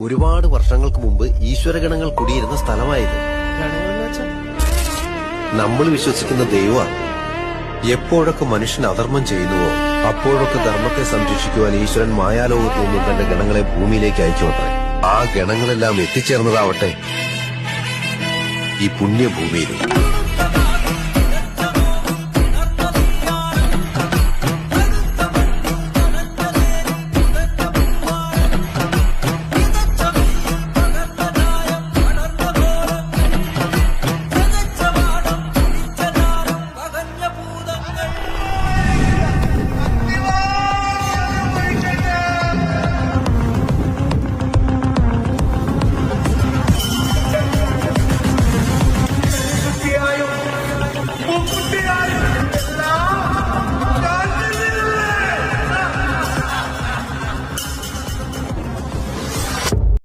ഒരുപാട് വർഷങ്ങൾക്ക് മുമ്പ് ഈശ്വരഗണങ്ങൾ കുടിയിരുന്ന സ്ഥലമായത്. നമ്മൾ വിശ്വസിക്കുന്ന ദൈവമാണ്. എപ്പോഴൊക്കെ മനുഷ്യൻ അധർമ്മം ചെയ്യുന്നുവോ അപ്പോഴൊക്കെ ധർമ്മത്തെ സംരക്ഷിക്കുവാൻ ഈശ്വരൻ മായാലോകത്ത് നിന്നും തന്റെ ഗണങ്ങളെ ഭൂമിയിലേക്ക് അയക്കുമത്രേ. ആ ഗണങ്ങളെല്ലാം എത്തിച്ചേർന്നതാവട്ടെ ഈ പുണ്യഭൂമിയിൽ.